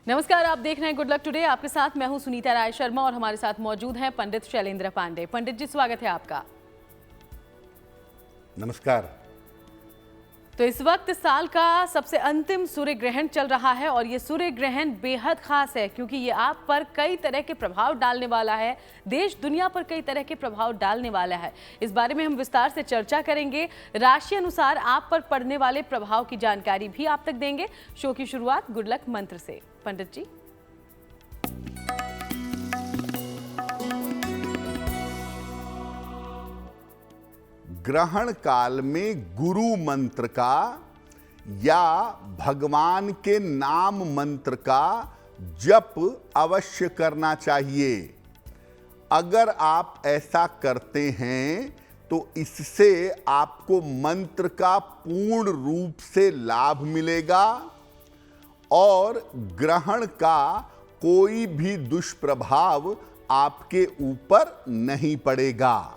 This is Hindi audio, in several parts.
नमस्कार, आप देख रहे हैं गुड लक टुडे। आपके साथ मैं हूं सुनीता राय शर्मा और हमारे साथ मौजूद हैं पंडित शैलेंद्र पांडे। पंडित जी, स्वागत है आपका। नमस्कार। तो इस वक्त साल का सबसे अंतिम सूर्य ग्रहण चल रहा है और ये सूर्य ग्रहण बेहद खास है क्योंकि ये आप पर कई तरह के प्रभाव डालने वाला है, देश दुनिया पर कई तरह के प्रभाव डालने वाला है। इस बारे में हम विस्तार से चर्चा करेंगे। राशि अनुसार आप पर पड़ने वाले प्रभाव की जानकारी भी आप तक देंगे। शो की शुरुआत गुड लक मंत्र से। पंडित जी, ग्रहण काल में गुरु मंत्र का या भगवान के नाम मंत्र का जप अवश्य करना चाहिए। अगर आप ऐसा करते हैं तो इससे आपको मंत्र का पूर्ण रूप से लाभ मिलेगा और ग्रहण का कोई भी दुष्प्रभाव आपके ऊपर नहीं पड़ेगा।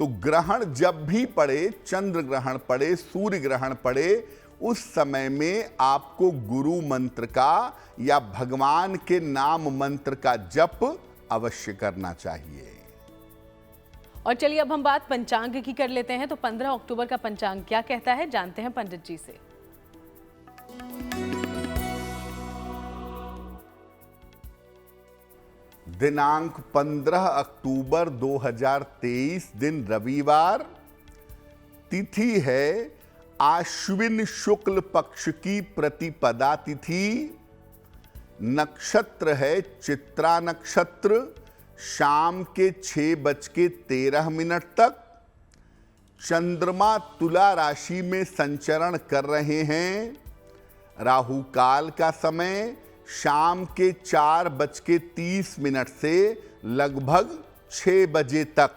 तो ग्रहण जब भी पड़े, चंद्र ग्रहण पड़े, सूर्य ग्रहण पड़े, उस समय में आपको गुरु मंत्र का या भगवान के नाम मंत्र का जप अवश्य करना चाहिए। और चलिए अब हम बात पंचांग की कर लेते हैं। तो 15 अक्टूबर का पंचांग क्या कहता है, जानते हैं पंडित जी से। दिनांक 15 अक्टूबर 2023, दिन रविवार, तिथि है आश्विन शुक्ल पक्ष की प्रतिपदा तिथि, नक्षत्र है चित्रा नक्षत्र, शाम के 6:13 तक। चंद्रमा तुला राशि में संचरण कर रहे हैं। राहु काल का समय शाम के 4:30 से लगभग 6 बजे तक।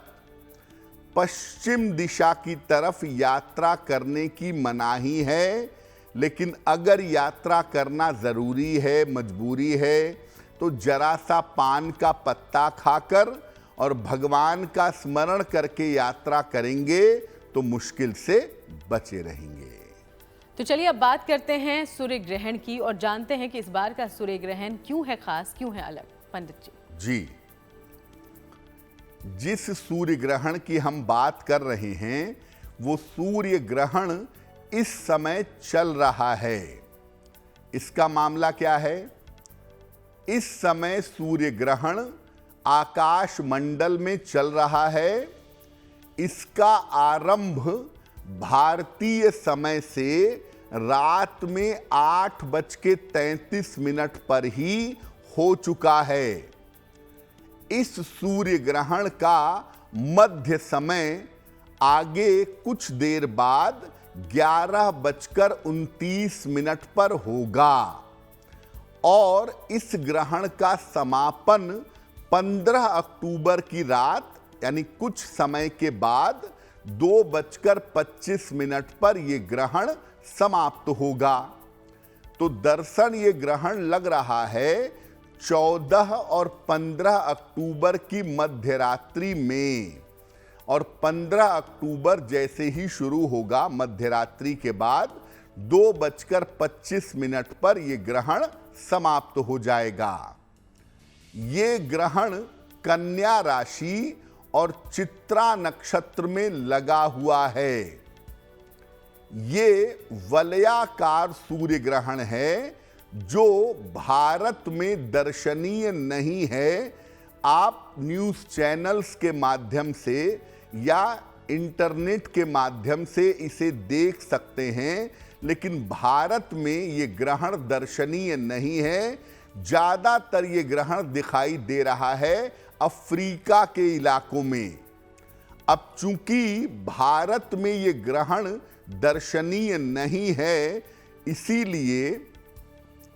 पश्चिम दिशा की तरफ यात्रा करने की मनाही है, लेकिन अगर यात्रा करना जरूरी है, मजबूरी है, तो जरा सा पान का पत्ता खाकर और भगवान का स्मरण करके यात्रा करेंगे तो मुश्किल से बचे रहेंगे। तो चलिए अब बात करते हैं सूर्य ग्रहण की और जानते हैं कि इस बार का सूर्य ग्रहण क्यों है खास, क्यों है अलग। पंडित जी, जिस सूर्य ग्रहण की हम बात कर रहे हैं वो सूर्य ग्रहण इस समय चल रहा है। इसका मामला क्या है? इस समय सूर्य ग्रहण आकाश मंडल में चल रहा है। इसका आरंभ भारतीय समय से रात में 8:33 पर ही हो चुका है। इस सूर्य ग्रहण का मध्य समय आगे कुछ देर बाद 11:29 पर होगा और इस ग्रहण का समापन 15 अक्टूबर की रात यानी कुछ समय के बाद 2:25 पर यह ग्रहण समाप्त होगा। तो दर्शन ये ग्रहण लग रहा है 14 और 15 अक्टूबर की मध्य रात्रि में, और 15 अक्टूबर जैसे ही शुरू होगा मध्य रात्रि के बाद 2:25 पर यह ग्रहण समाप्त हो जाएगा। ये ग्रहण कन्या राशि और चित्रा नक्षत्र में लगा हुआ है। ये वलयाकार सूर्य ग्रहण है जो भारत में दर्शनीय नहीं है। आप न्यूज़ चैनल्स के माध्यम से या इंटरनेट के माध्यम से इसे देख सकते हैं, लेकिन भारत में ये ग्रहण दर्शनीय नहीं है। ज़्यादातर ये ग्रहण दिखाई दे रहा है अफ्रीका के इलाकों में। अब चूंकि भारत में ये ग्रहण दर्शनीय नहीं है, इसीलिए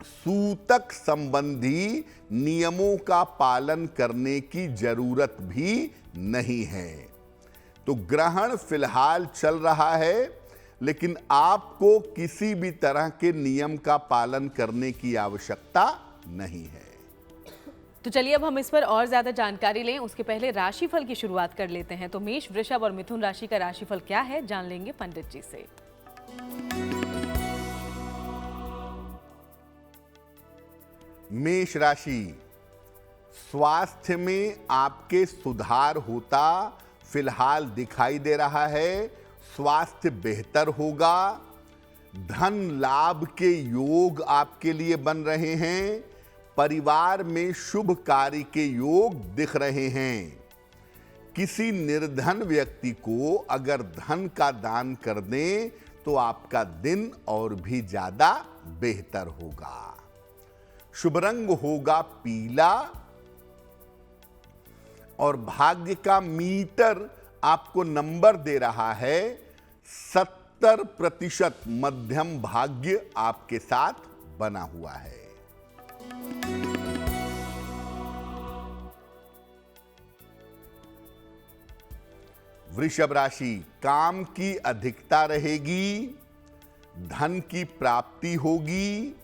सूतक संबंधी नियमों का पालन करने की जरूरत भी नहीं है। तो ग्रहण फिलहाल चल रहा है, लेकिन आपको किसी भी तरह के नियम का पालन करने की आवश्यकता नहीं है। तो चलिए अब हम इस पर और ज्यादा जानकारी लें। उसके पहले राशिफल की शुरुआत कर लेते हैं। तो मेष, वृषभ और मिथुन राशि का राशिफल क्या है, जान लेंगे पंडित जी से। मेष राशि, स्वास्थ्य में आपके सुधार होता फिलहाल दिखाई दे रहा है। स्वास्थ्य बेहतर होगा। धन लाभ के योग आपके लिए बन रहे हैं। परिवार में शुभ कार्य के योग दिख रहे हैं। किसी निर्धन व्यक्ति को अगर धन का दान कर दें तो आपका दिन और भी ज्यादा बेहतर होगा। शुभ रंग होगा पीला और भाग्य का मीटर आपको नंबर दे रहा है 70% मध्यम भाग्य आपके साथ बना हुआ है। वृषभ राशि, काम की अधिकता रहेगी। धन की प्राप्ति होगी।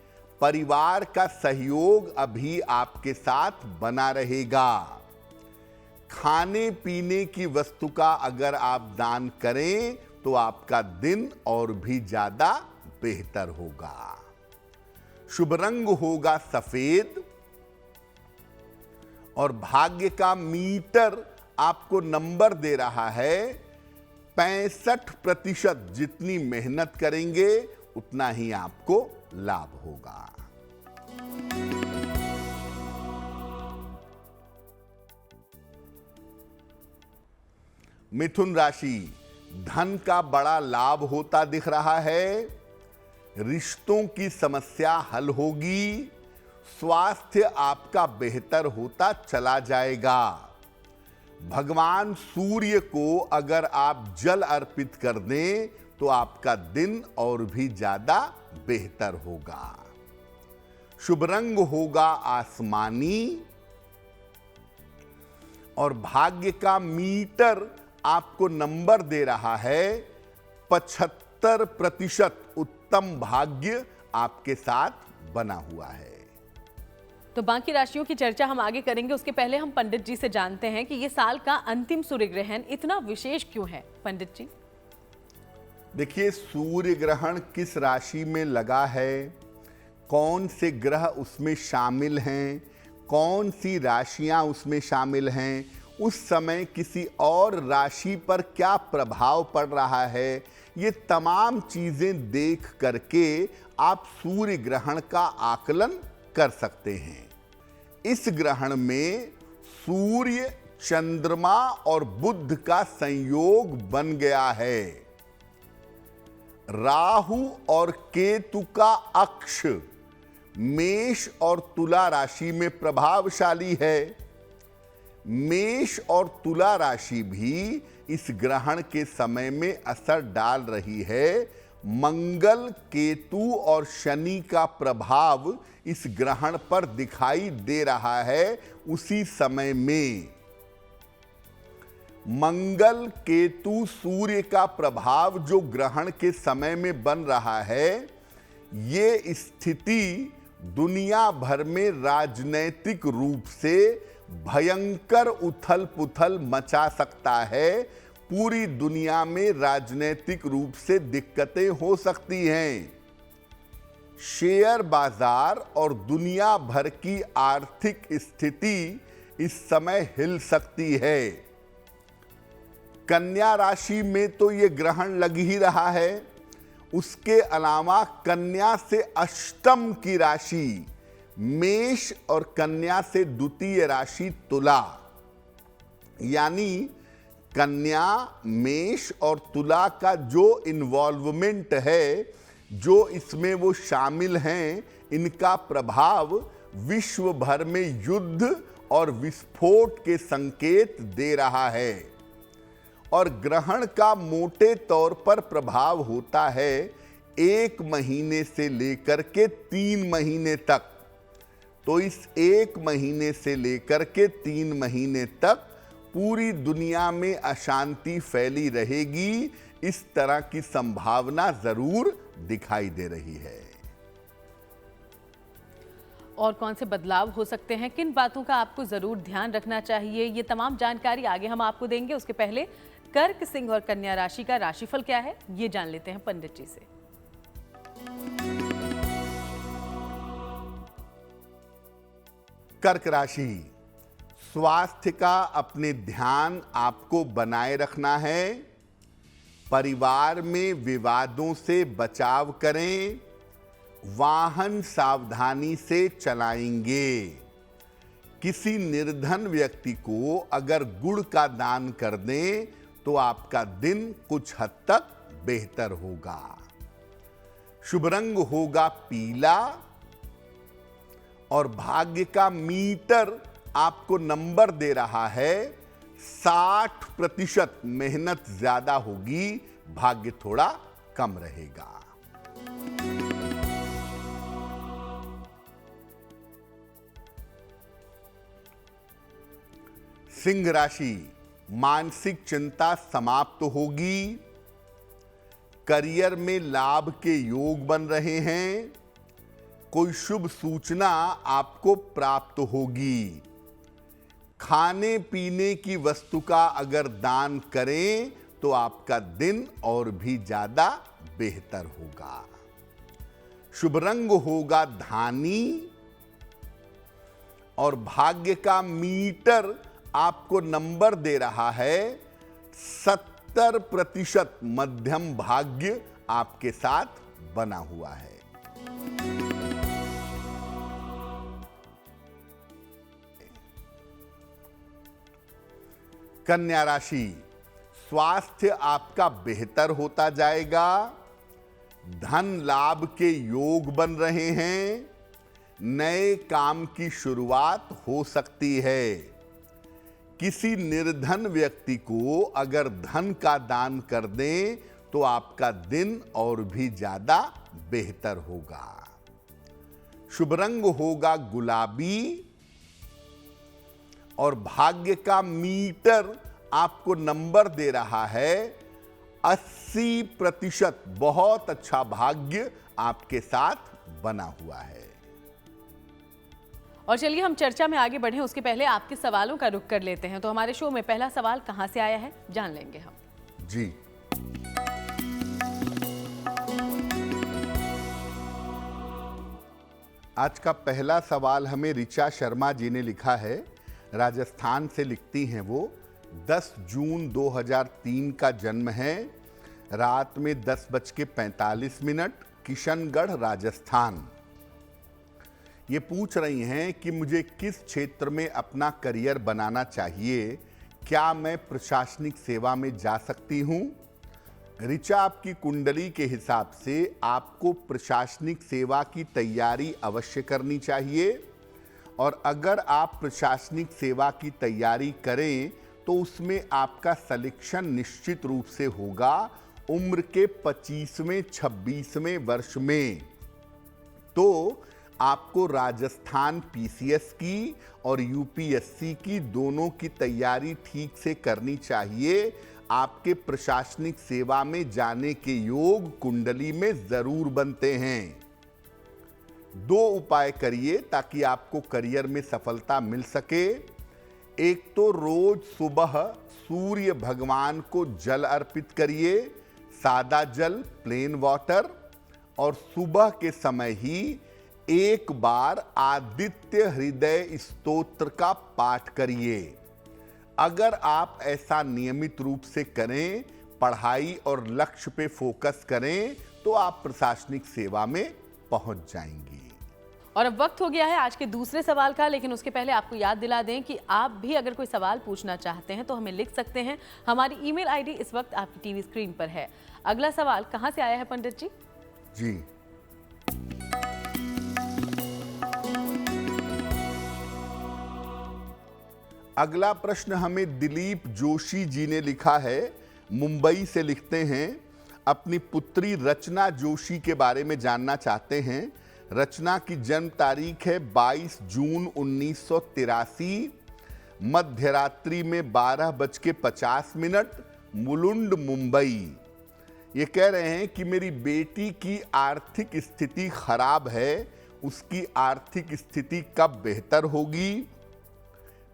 परिवार का सहयोग अभी आपके साथ बना रहेगा। खाने पीने की वस्तु का अगर आप दान करें तो आपका दिन और भी ज्यादा बेहतर होगा। शुभ रंग होगा सफेद और भाग्य का मीटर आपको नंबर दे रहा है 65%। जितनी मेहनत करेंगे उतना ही आपको लाभ होगा। मिथुन राशि, धन का बड़ा लाभ होता दिख रहा है। रिश्तों की समस्या हल होगी। स्वास्थ्य आपका बेहतर होता चला जाएगा। भगवान सूर्य को अगर आप जल अर्पित कर दें तो आपका दिन और भी ज्यादा बेहतर होगा। शुभ रंग होगा आसमानी और भाग्य का मीटर आपको नंबर दे रहा है 75%। उत्तम भाग्य आपके साथ बना हुआ है। तो बाकी राशियों की चर्चा हम आगे करेंगे, उसके पहले हम पंडित जी से जानते हैं कि ये साल का अंतिम सूर्य ग्रहण इतना विशेष क्यों है। पंडित जी, देखिए, सूर्य ग्रहण किस राशि में लगा है, कौन से ग्रह उसमें शामिल हैं, कौन सी राशियां उसमें शामिल हैं, उस समय किसी और राशि पर क्या प्रभाव पड़ रहा है, ये तमाम चीजें देख करके आप सूर्य ग्रहण का आकलन कर सकते हैं। इस ग्रहण में सूर्य, चंद्रमा और बुध का संयोग बन गया है। राहु और केतु का अक्ष मेष और तुला राशि में प्रभावशाली है। मेष और तुला राशि भी इस ग्रहण के समय में असर डाल रही है। मंगल, केतु और शनि का प्रभाव इस ग्रहण पर दिखाई दे रहा है। उसी समय में मंगल, केतु, सूर्य का प्रभाव जो ग्रहण के समय में बन रहा है, ये स्थिति दुनिया भर में राजनैतिक रूप से भयंकर उथल पुथल मचा सकता है। पूरी दुनिया में राजनीतिक रूप से दिक्कतें हो सकती हैं। शेयर बाजार और दुनिया भर की आर्थिक स्थिति इस समय हिल सकती है। कन्या राशि में तो ये ग्रहण लग ही रहा है। उसके अलावा कन्या से अष्टम की राशि मेष और कन्या से द्वितीय राशि तुला, यानी कन्या, मेष और तुला का जो इन्वॉल्वमेंट है, जो इसमें वो शामिल हैं, इनका प्रभाव विश्व भर में युद्ध और विस्फोट के संकेत दे रहा है। और ग्रहण का मोटे तौर पर प्रभाव होता है 1 महीने से लेकर के 3 महीने तक। तो इस 1 महीने से लेकर के 3 महीने तक पूरी दुनिया में अशांति फैली रहेगी। इस तरह की संभावना जरूर दिखाई दे रही है। और कौन से बदलाव हो सकते हैं, किन बातों का आपको जरूर ध्यान रखना चाहिए, ये तमाम जानकारी आगे हम आपको देंगे। उसके पहले कर्क, सिंह और कन्या राशि का राशिफल क्या है, ये जान लेते हैं पंडित जी से। कर्क राशि, स्वास्थ्य का अपने ध्यान आपको बनाए रखना है। परिवार में विवादों से बचाव करें। वाहन सावधानी से चलाएंगे। किसी निर्धन व्यक्ति को अगर गुड़ का दान कर दें तो आपका दिन कुछ हद तक बेहतर होगा। शुभ रंग होगा पीला और भाग्य का मीटर आपको नंबर दे रहा है 60%। मेहनत ज्यादा होगी, भाग्य थोड़ा कम रहेगा। सिंह राशि, मानसिक चिंता समाप्त होगी। करियर में लाभ के योग बन रहे हैं। कोई शुभ सूचना आपको प्राप्त होगी। खाने पीने की वस्तु का अगर दान करें तो आपका दिन और भी ज्यादा बेहतर होगा। शुभ रंग होगा धानी और भाग्य का मीटर आपको नंबर दे रहा है 70%। मध्यम भाग्य आपके साथ बना हुआ है। कन्या राशि, स्वास्थ्य आपका बेहतर होता जाएगा। धन लाभ के योग बन रहे हैं। नए काम की शुरुआत हो सकती है। किसी निर्धन व्यक्ति को अगर धन का दान कर दें तो आपका दिन और भी ज्यादा बेहतर होगा। शुभ रंग होगा गुलाबी और भाग्य का मीटर आपको नंबर दे रहा है 80%। बहुत अच्छा भाग्य आपके साथ बना हुआ है। और चलिए हम चर्चा में आगे बढ़ें उसके पहले आपके सवालों का रुख कर लेते हैं। तो हमारे शो में पहला सवाल कहां से आया है जान लेंगे हम। जी, आज का पहला सवाल हमें ऋचा शर्मा जी ने लिखा है। राजस्थान से लिखती हैं वो। 10 जून 2003 का जन्म है। रात में 10:45, किशनगढ़, राजस्थान। ये पूछ रही हैं कि मुझे किस क्षेत्र में अपना करियर बनाना चाहिए। क्या मैं प्रशासनिक सेवा में जा सकती हूँ? ऋचा, आपकी कुंडली के हिसाब से आपको प्रशासनिक सेवा की तैयारी अवश्य करनी चाहिए। और अगर आप प्रशासनिक सेवा की तैयारी करें तो उसमें आपका सिलेक्शन निश्चित रूप से होगा उम्र के 25वें 26वें वर्ष में। तो आपको राजस्थान पीसीएस की और यूपीएससी की दोनों की तैयारी ठीक से करनी चाहिए। आपके प्रशासनिक सेवा में जाने के योग कुंडली में जरूर बनते हैं। 2 उपाय करिए ताकि आपको करियर में सफलता मिल सके। एक तो रोज सुबह सूर्य भगवान को जल अर्पित करिए, सादा जल, प्लेन वाटर। और सुबह के समय ही एक बार आदित्य हृदय स्तोत्र का पाठ करिए। अगर आप ऐसा नियमित रूप से करें, पढ़ाई और लक्ष्य पे फोकस करें तो आप प्रशासनिक सेवा में पहुंच जाएंगी। और अब वक्त हो गया है आज के दूसरे सवाल का, लेकिन उसके पहले आपको याद दिला दें कि आप भी अगर कोई सवाल पूछना चाहते हैं तो हमें लिख सकते हैं। हमारी ईमेल आईडी इस वक्त आपकी टीवी स्क्रीन पर है। अगला सवाल कहां से आया है पंडित जी? जी, अगला प्रश्न हमें दिलीप जोशी जी ने लिखा है। मुंबई से लिखते हैं। अपनी पुत्री रचना जोशी के बारे में जानना चाहते हैं। रचना की जन्म तारीख है 22 जून 1983, मध्य रात्रि में 12:50, मुलुंड, मुंबई। ये कह रहे हैं कि मेरी बेटी की आर्थिक स्थिति खराब है। उसकी आर्थिक स्थिति कब बेहतर होगी?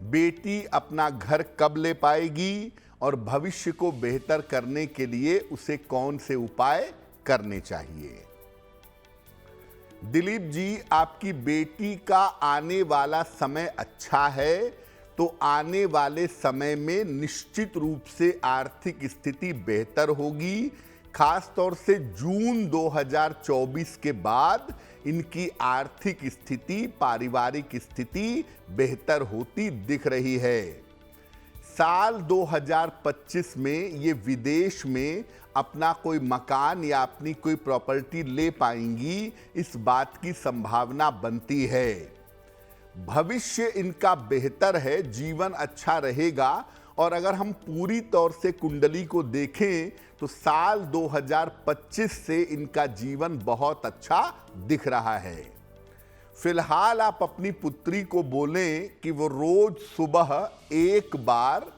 बेटी अपना घर कब ले पाएगी? और भविष्य को बेहतर करने के लिए उसे कौन से उपाय करने चाहिए? दिलीप जी, आपकी बेटी का आने वाला समय अच्छा है, तो आने वाले समय में निश्चित रूप से आर्थिक स्थिति बेहतर होगी। खास तौर से जून 2024 के बाद इनकी आर्थिक स्थिति, पारिवारिक स्थिति बेहतर होती दिख रही है। साल 2025 में ये विदेश में अपना कोई मकान या अपनी कोई प्रॉपर्टी ले पाएंगी, इस बात की संभावना बनती है। भविष्य इनका बेहतर है, जीवन अच्छा रहेगा। और अगर हम पूरी तौर से कुंडली को देखें तो साल 2025 से इनका जीवन बहुत अच्छा दिख रहा है। फिलहाल आप अपनी पुत्री को बोलें कि वो रोज सुबह एक बार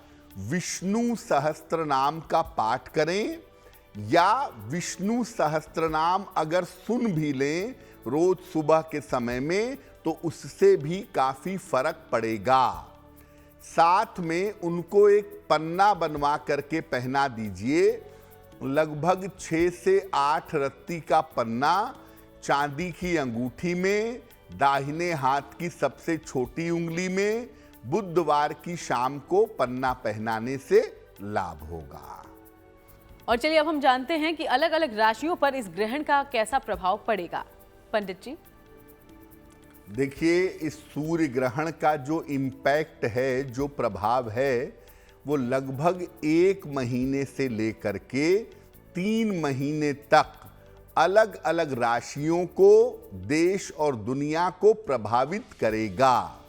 विष्णु सहस्त्र नाम का पाठ करें, या विष्णु सहस्त्र नाम अगर सुन भी लें रोज सुबह के समय में तो उससे भी काफी फर्क पड़ेगा। साथ में उनको एक पन्ना बनवा करके पहना दीजिए, लगभग 6 से 8 रत्ती का पन्ना चांदी की अंगूठी में, दाहिने हाथ की सबसे छोटी उंगली में। बुधवार की शाम को पन्ना पहनाने से लाभ होगा। और चलिए अब हम जानते हैं कि अलग अलग राशियों पर इस ग्रहण का कैसा प्रभाव पड़ेगा। पंडित जी, देखिए, इस सूर्य ग्रहण का जो इम्पैक्ट है, जो प्रभाव है, वो लगभग 1 महीने से लेकर के 3 महीने तक अलग अलग राशियों को, देश और दुनिया को प्रभावित करेगा।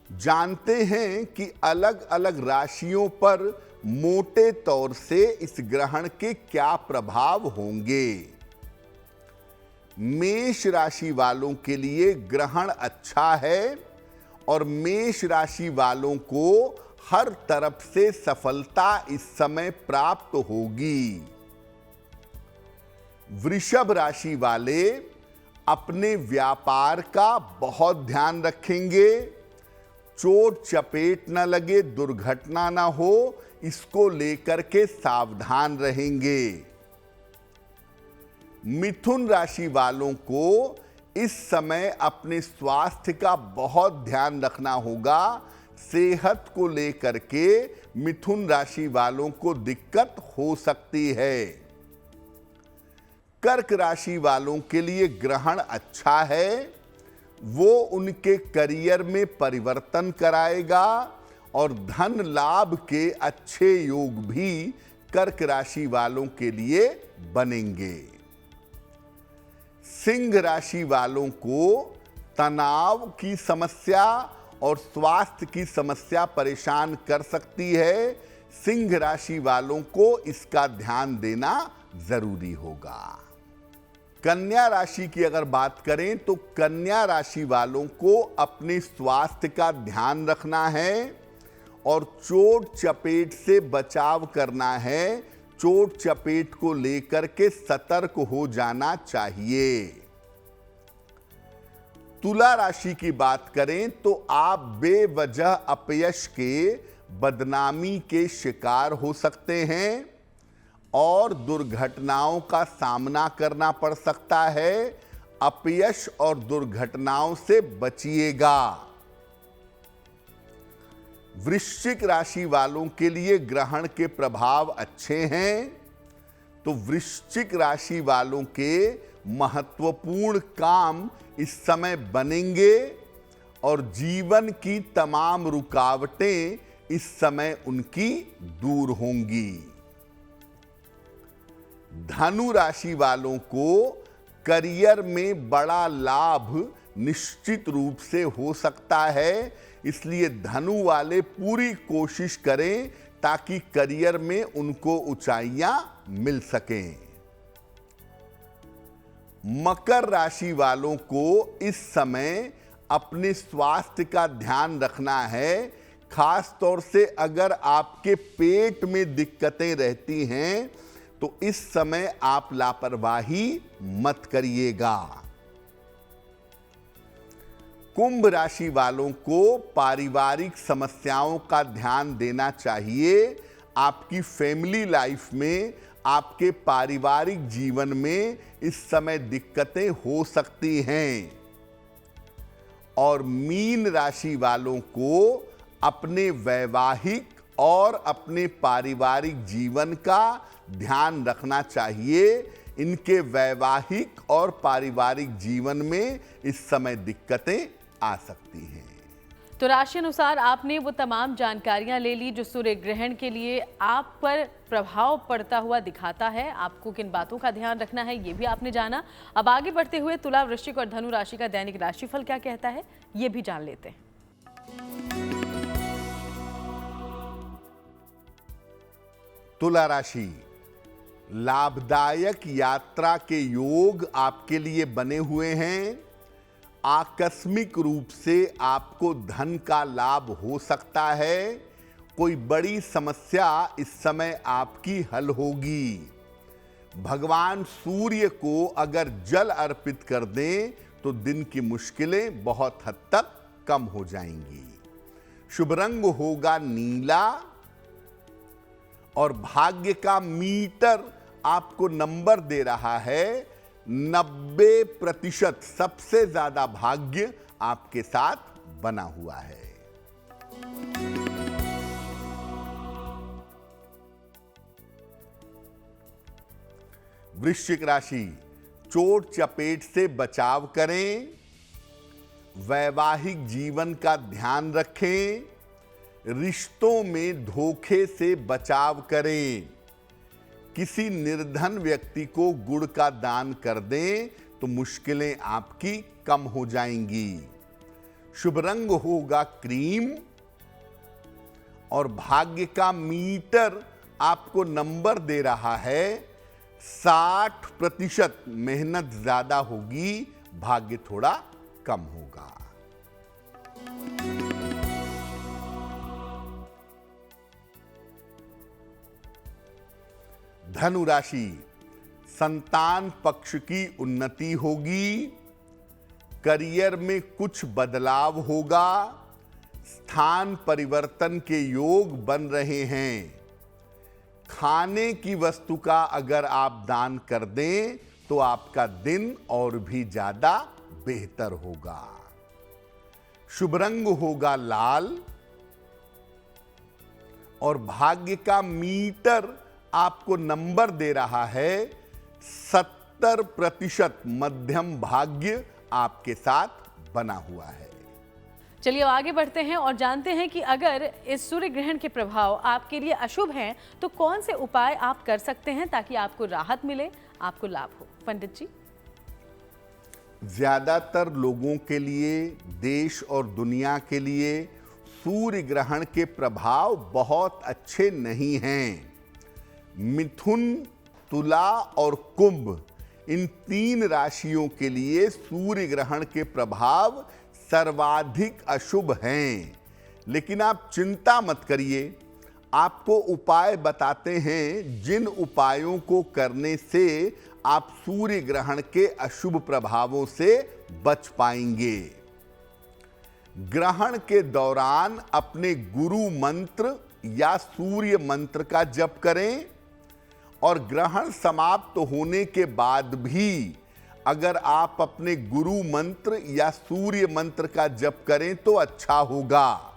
जानते हैं कि अलग अलग राशियों पर मोटे तौर से इस ग्रहण के क्या प्रभाव होंगे। मेष राशि वालों के लिए ग्रहण अच्छा है और मेष राशि वालों को हर तरफ से सफलता इस समय प्राप्त होगी। वृषभ राशि वाले अपने व्यापार का बहुत ध्यान रखेंगे, चोट चपेट न लगे, दुर्घटना ना हो, इसको लेकर के सावधान रहेंगे। मिथुन राशि वालों को इस समय अपने स्वास्थ्य का बहुत ध्यान रखना होगा। सेहत को लेकर के मिथुन राशि वालों को दिक्कत हो सकती है। कर्क राशि वालों के लिए ग्रहण अच्छा है, वो उनके करियर में परिवर्तन कराएगा और धन लाभ के अच्छे योग भी कर्क राशि वालों के लिए बनेंगे। सिंह राशि वालों को तनाव की समस्या और स्वास्थ्य की समस्या परेशान कर सकती है। सिंह राशि वालों को इसका ध्यान देना जरूरी होगा। कन्या राशि की अगर बात करें तो कन्या राशि वालों को अपने स्वास्थ्य का ध्यान रखना है और चोट चपेट से बचाव करना है। चोट चपेट को लेकर के सतर्क हो जाना चाहिए। तुला राशि की बात करें तो आप बेवजह अपयश के, बदनामी के शिकार हो सकते हैं और दुर्घटनाओं का सामना करना पड़ सकता है। अपयश और दुर्घटनाओं से बचिएगा। वृश्चिक राशि वालों के लिए ग्रहण के प्रभाव अच्छे हैं, तो वृश्चिक राशि वालों के महत्वपूर्ण काम इस समय बनेंगे और जीवन की तमाम रुकावटें इस समय उनकी दूर होंगी। धनु राशि वालों को करियर में बड़ा लाभ निश्चित रूप से हो सकता है, इसलिए धनु वाले पूरी कोशिश करें ताकि करियर में उनको ऊंचाइयां मिल सकें। मकर राशि वालों को इस समय अपने स्वास्थ्य का ध्यान रखना है। खास तौर से अगर आपके पेट में दिक्कतें रहती हैं तो इस समय आप लापरवाही मत करिएगा। कुंभ राशि वालों को पारिवारिक समस्याओं का ध्यान देना चाहिए। आपकी फैमिली लाइफ में आपके पारिवारिक जीवन में इस समय दिक्कतें हो सकती हैं और मीन राशि वालों को अपने वैवाहिक और अपने पारिवारिक जीवन का ध्यान रखना चाहिए। इनके वैवाहिक और पारिवारिक जीवन में इस समय दिक्कतें आ सकती हैं। तो राशि अनुसार आपने वो तमाम जानकारियां ले ली जो सूर्य ग्रहण के लिए आप पर प्रभाव पड़ता हुआ दिखाता है। आपको किन बातों का ध्यान रखना है ये भी आपने जाना। अब आगे बढ़ते हुए तुला, वृश्चिक और धनु राशि का दैनिक राशिफल क्या कहता है ये भी जान लेते हैं। तुला राशि, लाभदायक यात्रा के योग आपके लिए बने हुए हैं। आकस्मिक रूप से आपको धन का लाभ हो सकता है। कोई बड़ी समस्या इस समय आपकी हल होगी। भगवान सूर्य को अगर जल अर्पित कर दें तो दिन की मुश्किलें बहुत हद तक कम हो जाएंगी। शुभ रंग होगा नीला और भाग्य का मीटर आपको नंबर दे रहा है 90%। सबसे ज्यादा भाग्य आपके साथ बना हुआ है। वृश्चिक राशि, चोट चपेट से बचाव करें। वैवाहिक जीवन का ध्यान रखें। रिश्तों में धोखे से बचाव करें। किसी निर्धन व्यक्ति को गुड़ का दान कर दें तो मुश्किलें आपकी कम हो जाएंगी। शुभ रंग होगा क्रीम और भाग्य का मीटर आपको नंबर दे रहा है 60%। मेहनत ज्यादा होगी, भाग्य थोड़ा कम होगा। धनु राशि, संतान पक्ष की उन्नति होगी। करियर में कुछ बदलाव होगा। स्थान परिवर्तन के योग बन रहे हैं। खाने की वस्तु का अगर आप दान कर दें तो आपका दिन और भी ज्यादा बेहतर होगा। शुभ रंग होगा लाल और भाग्य का मीटर आपको नंबर दे रहा है 70%। मध्यम भाग्य आपके साथ बना हुआ है। चलिए अब आगे बढ़ते हैं और जानते हैं कि अगर इस सूर्य ग्रहण के प्रभाव आपके लिए अशुभ हैं तो कौन से उपाय आप कर सकते हैं ताकि आपको राहत मिले, आपको लाभ हो। पंडित जी, ज्यादातर लोगों के लिए, देश और दुनिया के लिए सूर्य ग्रहण के प्रभाव बहुत अच्छे नहीं हैं। मिथुन, तुला और कुंभ, इन 3 राशियों के लिए सूर्य ग्रहण के प्रभाव सर्वाधिक अशुभ हैं। लेकिन आप चिंता मत करिए, आपको उपाय बताते हैं जिन उपायों को करने से आप सूर्य ग्रहण के अशुभ प्रभावों से बच पाएंगे। ग्रहण के दौरान अपने गुरु मंत्र या सूर्य मंत्र का जप करें और ग्रहण समाप्त होने के बाद भी अगर आप अपने गुरु मंत्र या सूर्य मंत्र का जप करें तो अच्छा होगा।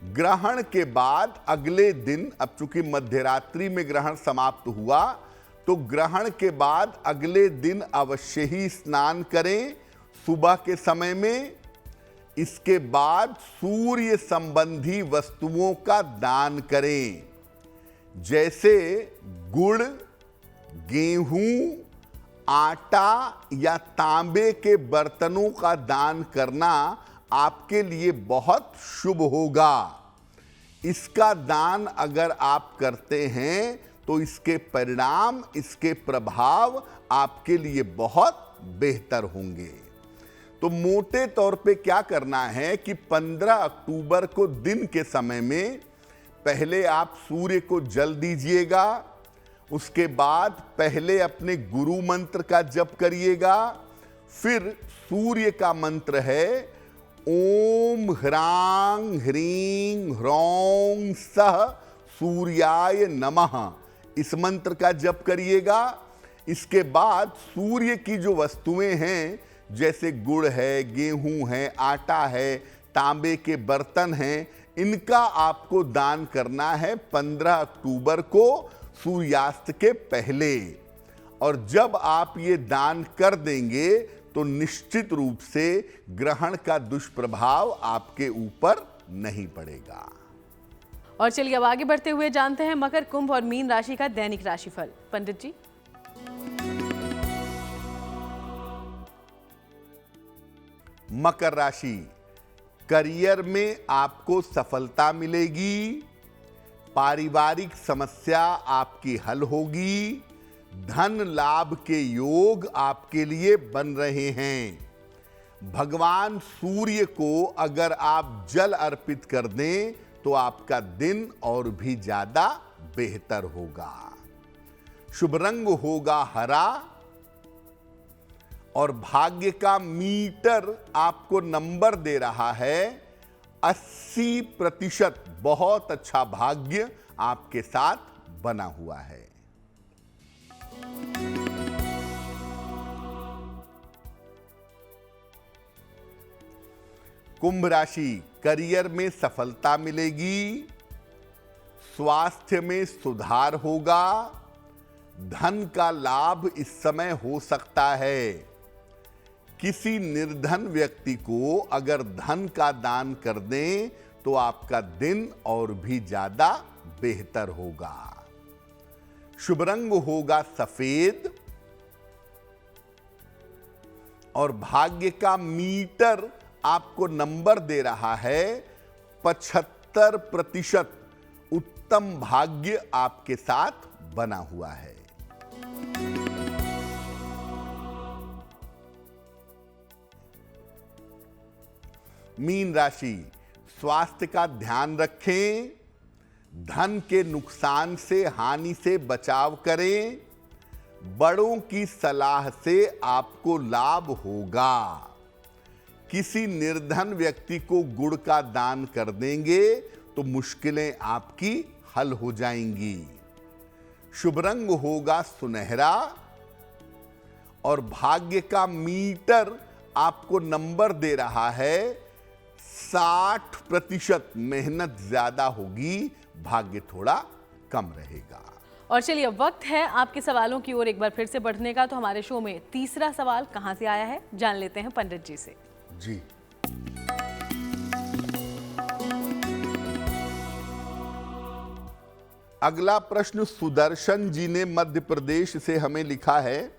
ग्रहण के बाद अगले दिन, अब चूंकि मध्यरात्रि में ग्रहण समाप्त हुआ, तो ग्रहण के बाद अगले दिन अवश्य ही स्नान करें सुबह के समय में। इसके बाद सूर्य संबंधी वस्तुओं का दान करें, जैसे गुड़, गेहूं, आटा या तांबे के बर्तनों का दान करना आपके लिए बहुत शुभ होगा। इसका दान अगर आप करते हैं तो इसके परिणाम, इसके प्रभाव आपके लिए बहुत बेहतर होंगे। तो मोटे तौर पे क्या करना है कि 15 अक्टूबर को दिन के समय में पहले आप सूर्य को जल दीजिएगा। उसके बाद पहले अपने गुरु मंत्र का जप करिएगा। फिर सूर्य का मंत्र है ओम ह्रांग ह्रीं ह्रौं सः सूर्याय नमः। इस मंत्र का जप करिएगा। इसके बाद सूर्य की जो वस्तुएं हैं, जैसे गुड़ है, गेहूं है, आटा है, तांबे के बर्तन हैं, इनका आपको दान करना है 15 अक्टूबर को सूर्यास्त के पहले। और जब आप ये दान कर देंगे तो निश्चित रूप से ग्रहण का दुष्प्रभाव आपके ऊपर नहीं पड़ेगा। और चलिए अब आगे बढ़ते हुए जानते हैं मकर, कुंभ और मीन राशि का दैनिक राशिफल। पंडित जी। मकर राशि, करियर में आपको सफलता मिलेगी, पारिवारिक समस्या आपकी हल होगी, धन लाभ के योग आपके लिए बन रहे हैं। भगवान सूर्य को अगर आप जल अर्पित कर दें तो आपका दिन और भी ज्यादा बेहतर होगा। शुभ रंग होगा हरा और भाग्य का मीटर आपको नंबर दे रहा है 80%। बहुत अच्छा भाग्य आपके साथ बना हुआ है। कुंभ राशि, करियर में सफलता मिलेगी, स्वास्थ्य में सुधार होगा, धन का लाभ इस समय हो सकता है। किसी निर्धन व्यक्ति को अगर धन का दान कर दें तो आपका दिन और भी ज्यादा बेहतर होगा। शुभ रंग होगा सफेद और भाग्य का मीटर आपको नंबर दे रहा है 75%। उत्तम भाग्य आपके साथ बना हुआ है। मीन राशि, स्वास्थ्य का ध्यान रखें, धन के नुकसान से, हानि से बचाव करें, बड़ों की सलाह से आपको लाभ होगा। किसी निर्धन व्यक्ति को गुड़ का दान कर देंगे तो मुश्किलें आपकी हल हो जाएंगी। शुभ रंग होगा सुनहरा और भाग्य का मीटर आपको नंबर दे रहा है 60%। मेहनत ज्यादा होगी, भाग्य थोड़ा कम रहेगा। और चलिए अब वक्त है आपके सवालों की ओर एक बार फिर से बढ़ने का। तो हमारे शो में तीसरा सवाल कहां से आया है, जान लेते हैं पंडित जी से। जी, अगला प्रश्न सुदर्शन जी ने मध्य प्रदेश से हमें लिखा है।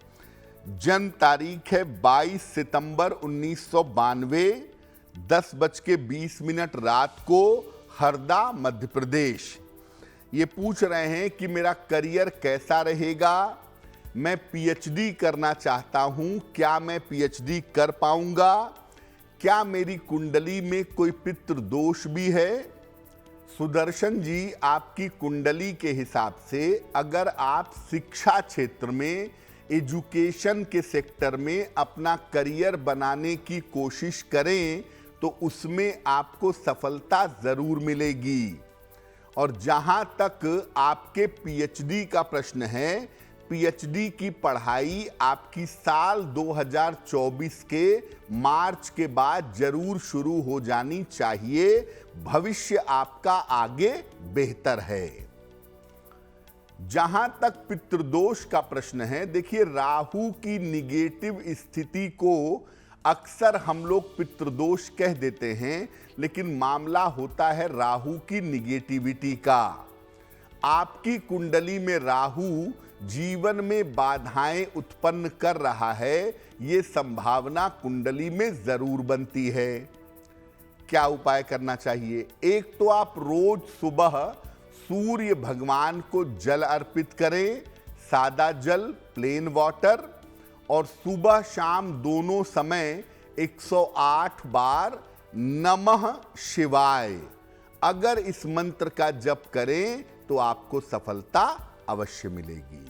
जन्म तारीख है 22 सितंबर 1992, 10:20 रात को, हरदा मध्य प्रदेश। ये पूछ रहे हैं कि मेरा करियर कैसा रहेगा, मैं पीएचडी करना चाहता हूं, क्या मैं पीएचडी कर पाऊंगा, क्या मेरी कुंडली में कोई पितृ दोष भी है। सुदर्शन जी, आपकी कुंडली के हिसाब से अगर आप शिक्षा क्षेत्र में, एजुकेशन के सेक्टर में अपना करियर बनाने की कोशिश करें तो उसमें आपको सफलता जरूर मिलेगी। और जहां तक आपके पीएचडी का प्रश्न है, पीएचडी की पढ़ाई आपकी साल 2024 के मार्च के बाद जरूर शुरू हो जानी चाहिए। भविष्य आपका आगे बेहतर है। जहां तक पितृदोष का प्रश्न है, देखिए राहु की निगेटिव स्थिति को अक्सर हम लोग पितृदोष कह देते हैं, लेकिन मामला होता है राहु की निगेटिविटी का। आपकी कुंडली में राहु जीवन में बाधाएं उत्पन्न कर रहा है, ये संभावना कुंडली में जरूर बनती है। क्या उपाय करना चाहिए? एक तो आप रोज सुबह सूर्य भगवान को जल अर्पित करें, सादा जल, प्लेन वाटर, और सुबह शाम दोनों समय 108 बार नमः शिवाय अगर इस मंत्र का जप करें तो आपको सफलता अवश्य मिलेगी।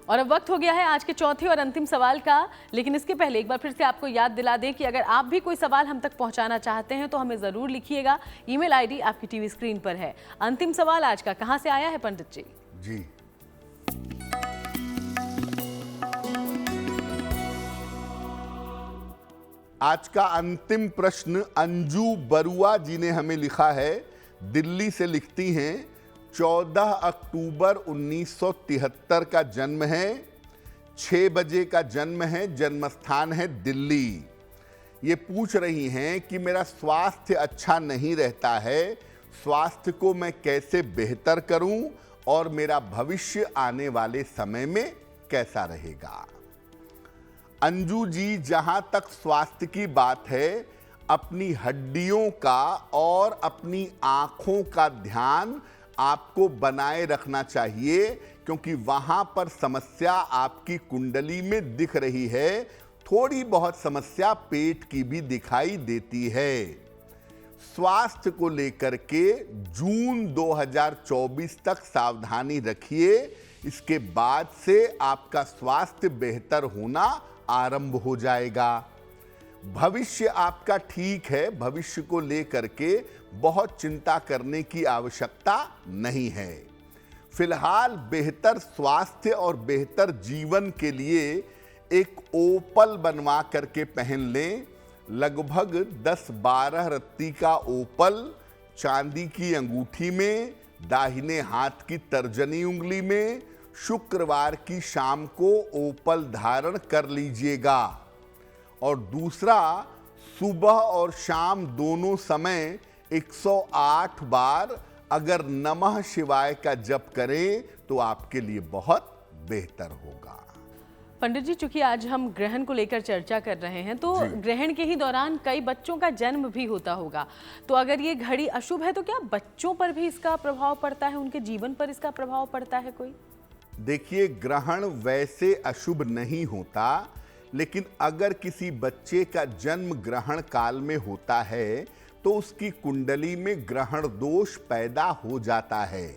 और अब वक्त हो गया है आज के चौथे और अंतिम सवाल का, लेकिन इसके पहले एक बार फिर से आपको याद दिला दें कि अगर आप भी कोई सवाल हम तक पहुंचाना चाहते हैं तो हमें जरूर लिखिएगा। ईमेल आईडी आपकी टीवी स्क्रीन पर है। अंतिम सवाल आज का कहां से आया है पंडित जी? जी, आज का अंतिम प्रश्न अंजू बरुआ जी ने हमें लिखा है, दिल्ली से लिखती हैं। 14 अक्टूबर 1973 का जन्म है, 6 बजे का जन्म है, जन्म स्थान है दिल्ली। ये पूछ रही हैं कि मेरा स्वास्थ्य अच्छा नहीं रहता है, स्वास्थ्य को मैं कैसे बेहतर करूं और मेरा भविष्य आने वाले समय में कैसा रहेगा। अंजू जी, जहां तक स्वास्थ्य की बात है, अपनी हड्डियों का और अपनी आंखों का ध्यान आपको बनाए रखना चाहिए, क्योंकि वहां पर समस्या आपकी कुंडली में दिख रही है। थोड़ी बहुत समस्या पेट की भी दिखाई देती है। स्वास्थ्य को लेकर के जून 2024 तक सावधानी रखिए, इसके बाद से आपका स्वास्थ्य बेहतर होना आरंभ हो जाएगा। भविष्य आपका ठीक है, भविष्य को लेकर के बहुत चिंता करने की आवश्यकता नहीं है। फिलहाल बेहतर स्वास्थ्य और बेहतर जीवन के लिए एक ओपल बनवा करके पहन लें। लगभग 10-12 रत्ती का ओपल चांदी की अंगूठी में, दाहिने हाथ की तर्जनी उंगली में, शुक्रवार की शाम को ओपल धारण कर लीजिएगा। और दूसरा, सुबह और शाम दोनों समय 108 बार अगर नमः शिवाय का जप करें तो आपके लिए बहुत बेहतर होगा। पंडित जी, चूंकि आज हम ग्रहण को लेकर चर्चा कर रहे हैं, तो ग्रहण के ही दौरान कई बच्चों का जन्म भी होता होगा, तो अगर ये घड़ी अशुभ है तो क्या बच्चों पर भी इसका प्रभाव पड़ता है, उनके जीवन पर इसका प्रभाव पड़ता है कोई? देखिए, ग्रहण वैसे अशुभ नहीं होता, लेकिन अगर किसी बच्चे का जन्म ग्रहण काल में होता है तो उसकी कुंडली में ग्रहण दोष पैदा हो जाता है।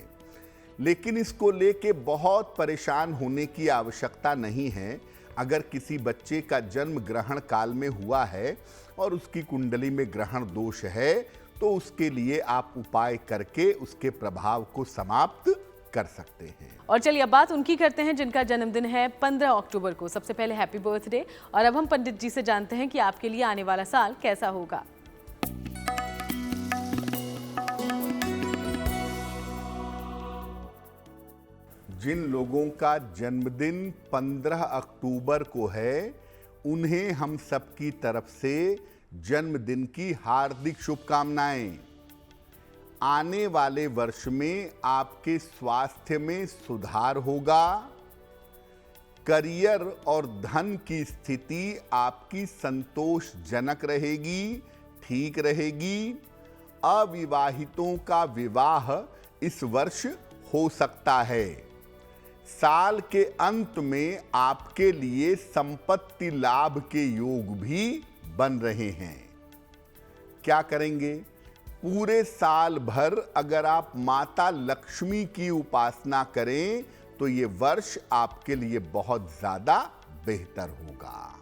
लेकिन इसको लेके बहुत परेशान होने की आवश्यकता नहीं है। अगर किसी बच्चे का जन्म ग्रहण काल में हुआ है और उसकी कुंडली में ग्रहण दोष है, तो उसके लिए आप उपाय करके उसके प्रभाव को समाप्त कर सकते हैं। और चलिए अब बात उनकी करते हैं जिनका जन्मदिन है 15 अक्टूबर को। सबसे पहले हैप्पी बर्थडे। और अब हम पंडित जी से जानते हैं कि आपके लिए आने वाला साल कैसा होगा। जिन लोगों का जन्मदिन 15 अक्टूबर को है, उन्हें हम सबकी तरफ से जन्मदिन की हार्दिक शुभकामनाएं। आने वाले वर्ष में आपके स्वास्थ्य में सुधार होगा, करियर और धन की स्थिति आपकी संतोषजनक रहेगी, ठीक रहेगी। अविवाहितों का विवाह इस वर्ष हो सकता है। साल के अंत में आपके लिए संपत्ति लाभ के योग भी बन रहे हैं। क्या करेंगे? पूरे साल भर अगर आप माता लक्ष्मी की उपासना करें तो ये वर्ष आपके लिए बहुत ज्यादा बेहतर होगा।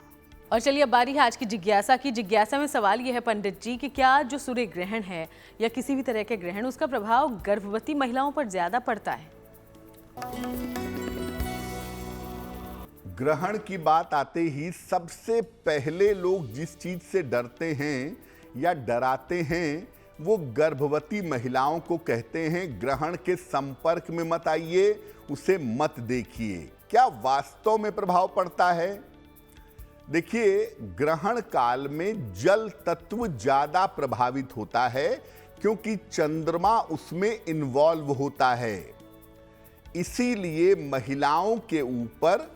और चलिए अब बारी है आज की जिज्ञासा की। जिज्ञासा में सवाल यह है पंडित जी कि क्या जो सूर्य ग्रहण है या किसी भी तरह के ग्रहण, उसका प्रभाव गर्भवती महिलाओं पर ज्यादा पड़ता है? ग्रहण की बात आते ही सबसे पहले लोग जिस चीज से डरते हैं या डराते हैं, वो गर्भवती महिलाओं को कहते हैं ग्रहण के संपर्क में मत आइए, उसे मत देखिए। क्या वास्तव में प्रभाव पड़ता है? देखिए, ग्रहण काल में जल तत्व ज्यादा प्रभावित होता है, क्योंकि चंद्रमा उसमें इन्वॉल्व होता है। इसीलिए महिलाओं के ऊपर,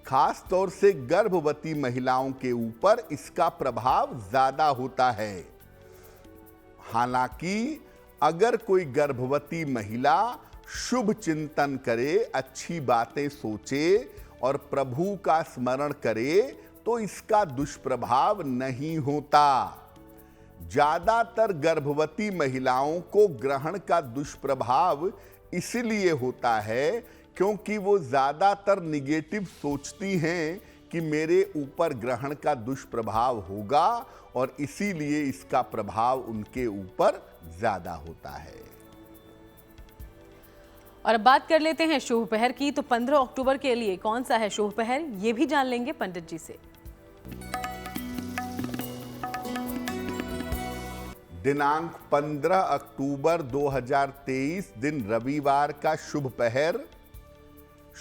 खास तौर से गर्भवती महिलाओं के ऊपर इसका प्रभाव ज्यादा होता है। हालांकि अगर कोई गर्भवती महिला शुभ चिंतन करे, अच्छी बातें सोचे और प्रभु का स्मरण करे तो इसका दुष्प्रभाव नहीं होता। ज्यादातर गर्भवती महिलाओं को ग्रहण का दुष्प्रभाव इसलिए होता है क्योंकि वो ज्यादातर निगेटिव सोचती हैं कि मेरे ऊपर ग्रहण का दुष्प्रभाव होगा, और इसीलिए इसका प्रभाव उनके ऊपर ज्यादा होता है। और अब बात कर लेते हैं शुभ पहर की। तो 15 अक्टूबर के लिए कौन सा है शुभ पहर, ये भी जान लेंगे पंडित जी से। दिनांक 15 अक्टूबर 2023 दिन रविवार का शुभ पहर।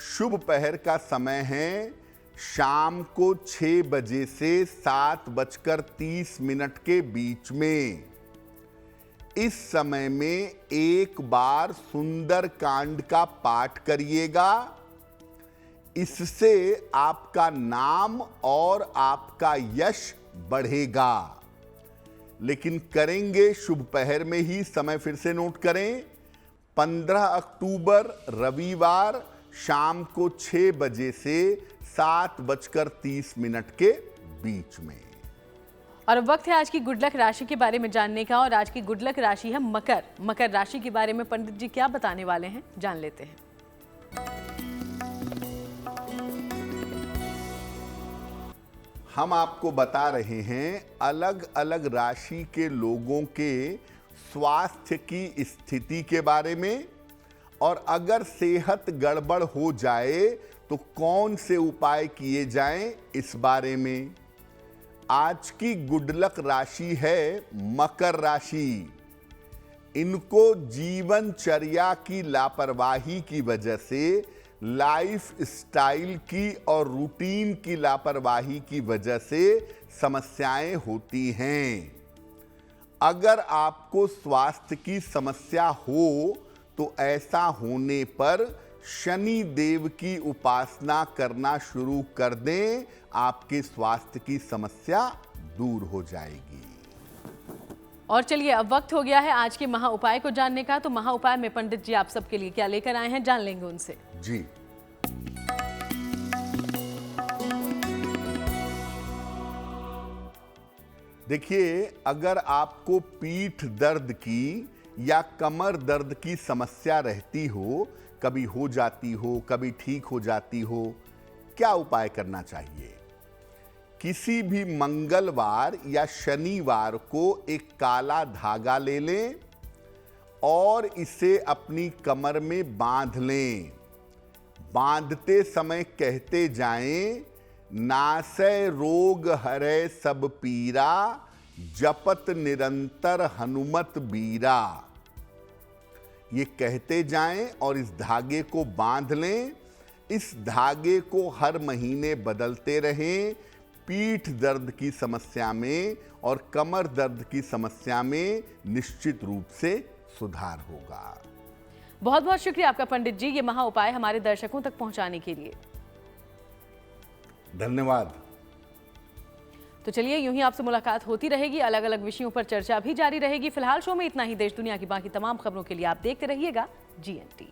शुभ पहर का समय है शाम को 6 बजे से 7:30 के बीच में। इस समय में एक बार सुंदर कांड का पाठ करिएगा। इससे आपका नाम और आपका यश बढ़ेगा। लेकिन करेंगे शुभ पहर में ही। समय फिर से नोट करें, 15 अक्टूबर रविवार शाम को 6 बजे से 7:30 के बीच में। और अब वक्त है आज की गुड लक राशि के बारे में जानने का। और आज की गुड लक राशि है मकर। मकर राशि के बारे में पंडित जी क्या बताने वाले हैं, जान लेते हैं। हम आपको बता रहे हैं अलग अलग राशि के लोगों के स्वास्थ्य की स्थिति के बारे में, और अगर सेहत गड़बड़ हो जाए तो कौन से उपाय किए जाएं इस बारे में। आज की गुड लक राशि है मकर राशि। इनको जीवनचर्या की लापरवाही की वजह से, लाइफ स्टाइल की और रूटीन की लापरवाही की वजह से समस्याएं होती हैं। अगर आपको स्वास्थ्य की समस्या हो तो ऐसा होने पर शनि देव की उपासना करना शुरू कर दें, आपके स्वास्थ्य की समस्या दूर हो जाएगी। और चलिए अब वक्त हो गया है आज के महा उपाय को जानने का। तो महा उपाय में पंडित जी आप सबके लिए क्या लेकर आए हैं, जान लेंगे उनसे। जी, देखिए, अगर आपको पीठ दर्द की या कमर दर्द की समस्या रहती हो, कभी हो जाती हो, कभी ठीक हो जाती हो, क्या उपाय करना चाहिए? किसी भी मंगलवार या शनिवार को एक काला धागा ले लें और इसे अपनी कमर में बांध लें। बांधते समय कहते जाएं, नासै रोग हरै सब पीरा, जपत निरंतर हनुमत बीरा। ये कहते जाएं और इस धागे को बांध लें। इस धागे को हर महीने बदलते रहें। पीठ दर्द की समस्या में और कमर दर्द की समस्या में निश्चित रूप से सुधार होगा। बहुत बहुत शुक्रिया आपका पंडित जी, ये महा उपाय हमारे दर्शकों तक पहुंचाने के लिए। धन्यवाद। तो चलिए यूं ही आपसे मुलाकात होती रहेगी, अलग अलग विषयों पर चर्चा भी जारी रहेगी। फिलहाल शो में इतना ही। देश दुनिया की बाकी तमाम खबरों के लिए आप देखते रहिएगा GNT।